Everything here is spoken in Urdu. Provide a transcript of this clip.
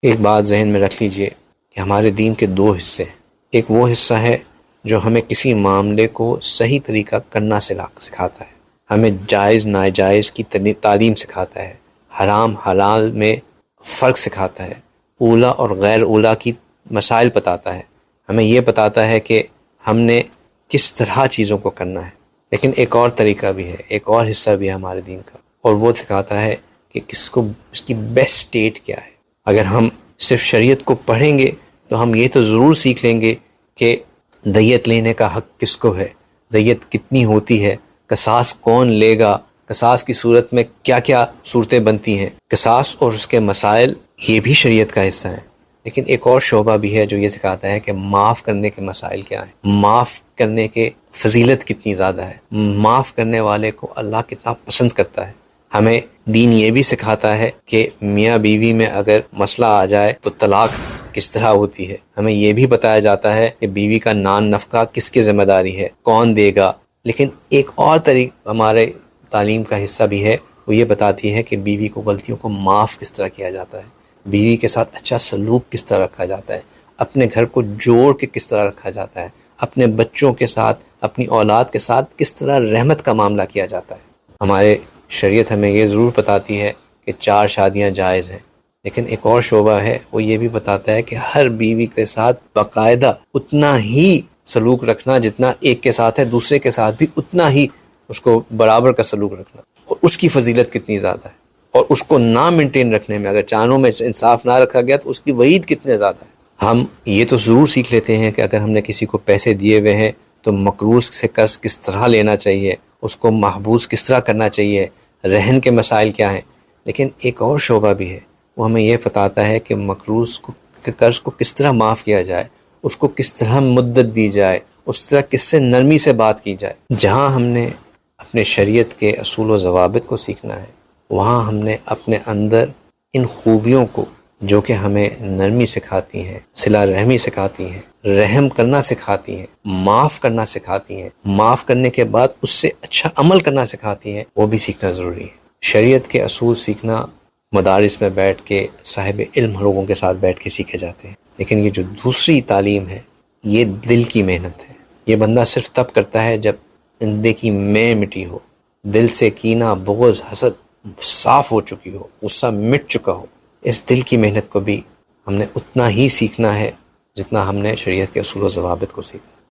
ایک بات ذہن میں رکھ لیجئے کہ ہمارے دین کے دو حصے ہیں. ایک وہ حصہ ہے جو ہمیں کسی معاملے کو صحیح طریقہ کرنا سکھاتا ہے، ہمیں جائز ناجائز کی تعلیم سکھاتا ہے، حرام حلال میں فرق سکھاتا ہے، اولیٰ اور غیر اولیٰ کی مسائل بتاتا ہے، ہمیں یہ بتاتا ہے کہ ہم نے کس طرح چیزوں کو کرنا ہے. لیکن ایک اور طریقہ بھی ہے، ایک اور حصہ بھی ہے ہمارے دین کا، اور وہ سکھاتا ہے کہ اس کی بیسٹ اسٹیٹ کیا ہے. اگر ہم صرف شریعت کو پڑھیں گے تو ہم یہ تو ضرور سیکھ لیں گے کہ دیت لینے کا حق کس کو ہے، دیت کتنی ہوتی ہے، قصاص کون لے گا، قصاص کی صورت میں کیا کیا صورتیں بنتی ہیں، قصاص اور اس کے مسائل یہ بھی شریعت کا حصہ ہیں. لیکن ایک اور شعبہ بھی ہے جو یہ سکھاتا ہے کہ معاف کرنے کے مسائل کیا ہیں، معاف کرنے کے فضیلت کتنی زیادہ ہے، معاف کرنے والے کو اللہ کتنا پسند کرتا ہے. ہمیں دین یہ بھی سکھاتا ہے کہ میاں بیوی میں اگر مسئلہ آ جائے تو طلاق کس طرح ہوتی ہے، ہمیں یہ بھی بتایا جاتا ہے کہ بیوی کا نان نفقہ کس کی ذمہ داری ہے، کون دے گا. لیکن ایک اور طریقہ ہمارے تعلیم کا حصہ بھی ہے، وہ یہ بتاتی ہے کہ بیوی کو غلطیوں کو معاف کس طرح کیا جاتا ہے، بیوی کے ساتھ اچھا سلوک کس طرح رکھا جاتا ہے، اپنے گھر کو جوڑ کے کس طرح رکھا جاتا ہے، اپنے بچوں کے ساتھ اپنی اولاد کے ساتھ کس طرح رحمت کا معاملہ کیا جاتا ہے. ہمارے شریعت ہمیں یہ ضرور بتاتی ہے کہ 4 شادیاں جائز ہیں، لیکن ایک اور شعبہ ہے، وہ یہ بھی بتاتا ہے کہ ہر بیوی کے ساتھ باقاعدہ اتنا ہی سلوک رکھنا جتنا ایک کے ساتھ ہے، دوسرے کے ساتھ بھی اتنا ہی اس کو برابر کا سلوک رکھنا، اور اس کی فضیلت کتنی زیادہ ہے. اور اس کو نہ مینٹین رکھنے میں، اگر چانوں میں انصاف نہ رکھا گیا تو اس کی وعید کتنے زیادہ ہے. ہم یہ تو ضرور سیکھ لیتے ہیں کہ اگر ہم نے کسی کو پیسے دیے ہوئے ہیں تو مقروض سے قرض کس طرح لینا چاہیے، اس کو محبوس کس طرح کرنا چاہیے، رہن کے مسائل کیا ہیں. لیکن ایک اور شعبہ بھی ہے، وہ ہمیں یہ بتاتا ہے کہ مقروض کے قرض کو کس طرح معاف کیا جائے، اس کو کس طرح مدت دی جائے، اس طرح کس سے نرمی سے بات کی جائے. جہاں ہم نے اپنے شریعت کے اصول و ضوابط کو سیکھنا ہے، وہاں ہم نے اپنے اندر ان خوبیوں کو جو کہ ہمیں نرمی سکھاتی ہیں، صلہ رحمی سکھاتی ہیں، رحم کرنا سکھاتی ہیں، معاف کرنا سکھاتی ہیں، معاف کرنے کے بعد اس سے اچھا عمل کرنا سکھاتی ہیں، وہ بھی سیکھنا ضروری ہے. شریعت کے اصول سیکھنا مدارس میں بیٹھ کے صاحب علم لوگوں کے ساتھ بیٹھ کے سیکھے جاتے ہیں. لیکن یہ جو دوسری تعلیم ہے، یہ دل کی محنت ہے. یہ بندہ صرف تب کرتا ہے جب بندے کی میں مٹی ہو، دل سے کینہ بغض حسد صاف ہو چکی ہو، غصہ مٹ چکا ہو. اس دل کی محنت کو بھی ہم نے اتنا ہی سیکھنا ہے جتنا ہم نے شریعت کے اصول و ضوابط کو سیکھنا.